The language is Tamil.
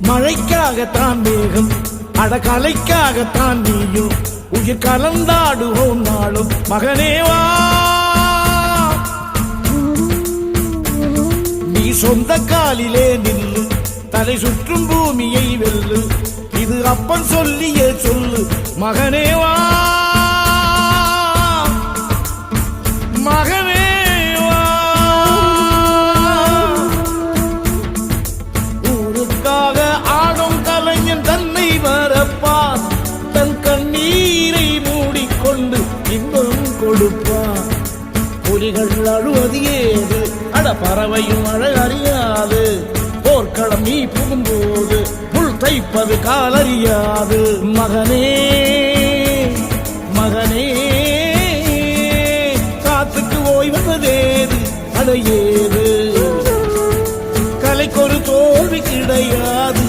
மழைக்காகத்தான் மேகம், அடகலைக்காகத்தான் நீயும், உயிர் கலந்தாடுவோம் நாளும். மகனேவா நீ சொந்த காலிலே நில்லு, தலை சுற்றும் பூமியை வெல்லு, இது அப்பன் சொல்லியே சொல்லு. மகனேவா மகனேவா ஊருக்காக ஆடும் கலைஞன் தன்னை வரப்பான், தன் கண்ணீரை மூடிக்கொண்டு இன்பம் கொடுப்பான். புலிகள் அழுவது ஏது, அட பறவையும் அழகறியாது, போர்க்களம் நீ புகும்போது முள் தைப்பது காலறியாது. மகனே மகனே காத்துக்கு ஓய்வதேது, அடையே